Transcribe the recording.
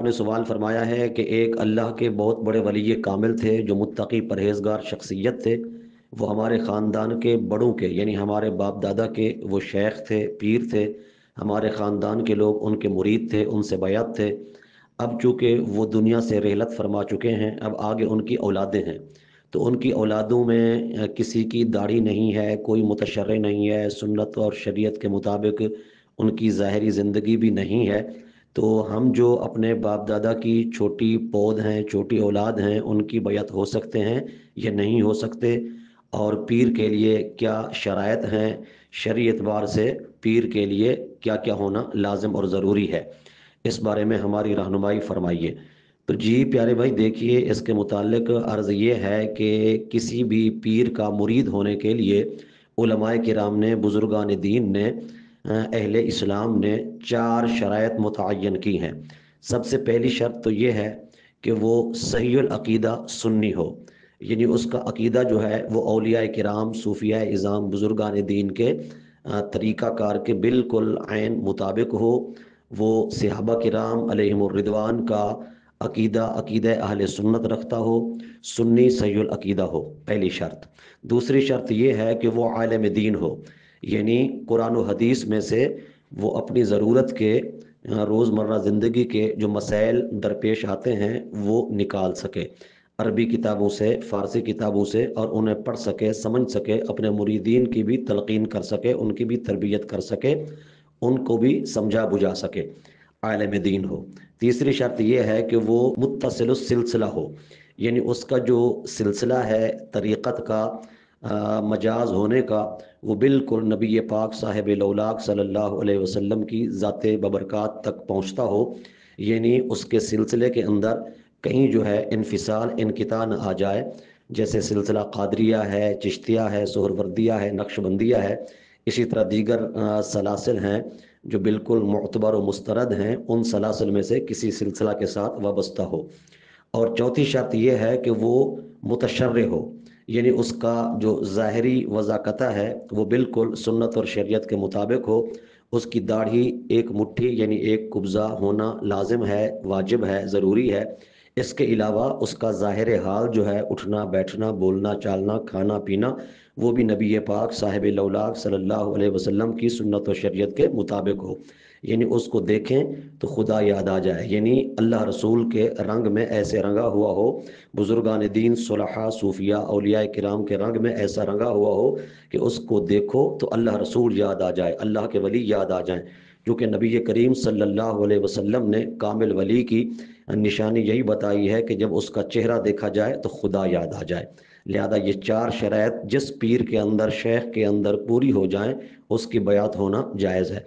آپ نے سوال فرمایا ہے کہ ایک اللہ کے بہت بڑے ولی کامل تھے جو متقی پرہیزگار شخصیت تھے، وہ ہمارے خاندان کے بڑوں کے یعنی ہمارے باپ دادا کے وہ شیخ تھے، پیر تھے، ہمارے خاندان کے لوگ ان کے مرید تھے، ان سے بیعت تھے۔ اب چونکہ وہ دنیا سے رحلت فرما چکے ہیں، اب آگے ان کی اولادیں ہیں، تو ان کی اولادوں میں کسی کی داڑھی نہیں ہے، کوئی متشرع نہیں ہے، سنت اور شریعت کے مطابق ان کی ظاہری زندگی بھی نہیں ہے۔ تو ہم جو اپنے باپ دادا کی چھوٹی پود ہیں، چھوٹی اولاد ہیں، ان کی بیعت ہو سکتے ہیں یا نہیں ہو سکتے، اور پیر کے لیے کیا شرائط ہیں، شرعی اعتبار سے پیر کے لیے کیا کیا ہونا لازم اور ضروری ہے، اس بارے میں ہماری رہنمائی فرمائیے۔ تو جی پیارے بھائی، دیکھیے اس کے متعلق عرض یہ ہے کہ کسی بھی پیر کا مرید ہونے کے لیے علماء کرام نے، بزرگان دین نے، اہل اسلام نے 4 شرائط متعین کی ہیں۔ سب سے پہلی شرط تو یہ ہے کہ وہ صحیح العقیدہ سنی ہو، یعنی اس کا عقیدہ جو ہے وہ اولیاء کرام، صوفیاء اعظام، بزرگان دین کے طریقہ کار کے بالکل عین مطابق ہو۔ وہ صحابہ کرام علیہم الرضوان کا عقیدہ اہل سنت رکھتا ہو، سنی صحیح العقیدہ ہو، پہلی شرط۔ دوسری شرط یہ ہے کہ وہ عالم دین ہو، یعنی قرآن و حدیث میں سے وہ اپنی ضرورت کے روزمرہ زندگی کے جو مسائل درپیش آتے ہیں وہ نکال سکے، عربی کتابوں سے، فارسی کتابوں سے، اور انہیں پڑھ سکے، سمجھ سکے، اپنے مریدین کی بھی تلقین کر سکے، ان کی بھی تربیت کر سکے، ان کو بھی سمجھا بجھا سکے، عالم دین ہو۔ تیسری شرط یہ ہے کہ وہ متصل السلسلہ ہو، یعنی اس کا جو سلسلہ ہے طریقت کا، مجاز ہونے کا، وہ بالکل نبی پاک صاحب لولاک صلی اللہ علیہ وسلم کی ذات ببرکات تک پہنچتا ہو، یعنی اس کے سلسلے کے اندر کہیں جو ہے انفصال، انقطاع نہ آ جائے، جیسے سلسلہ قادریہ ہے، چشتیہ ہے، سہروردیہ ہے، نقشبندیہ ہے، اسی طرح دیگر سلاسل ہیں جو بالکل معتبر و مسترد ہیں، ان سلاسل میں سے کسی سلسلہ کے ساتھ وابستہ ہو۔ اور چوتھی شرط یہ ہے کہ وہ متشرع ہو، یعنی اس کا جو ظاہری وضاقتہ ہے وہ بالکل سنت اور شریعت کے مطابق ہو۔ اس کی داڑھی ایک مٹھی یعنی ایک قبضہ ہونا لازم ہے، واجب ہے، ضروری ہے۔ اس کے علاوہ اس کا ظاہر حال جو ہے، اٹھنا بیٹھنا، بولنا چالنا، کھانا پینا، وہ بھی نبی پاک صاحب لولاک صلی اللہ علیہ وسلم کی سنت و شریعت کے مطابق ہو، یعنی اس کو دیکھیں تو خدا یاد آ جائے، یعنی اللہ رسول کے رنگ میں ایسے رنگا ہوا ہو، بزرگان دین، صلحاء، صوفیاء، اولیاء کرام کے رنگ میں ایسا رنگا ہوا ہو کہ اس کو دیکھو تو اللہ رسول یاد آ جائے، اللہ کے ولی یاد آ جائیں، کیونکہ نبی کریم صلی اللہ علیہ وسلم نے کامل ولی کی نشانی یہی بتائی ہے کہ جب اس کا چہرہ دیکھا جائے تو خدا یاد آ جائے۔ لہذا یہ 4 شرائط جس پیر کے اندر، شیخ کے اندر پوری ہو جائیں، اس کی بیعت ہونا جائز ہے۔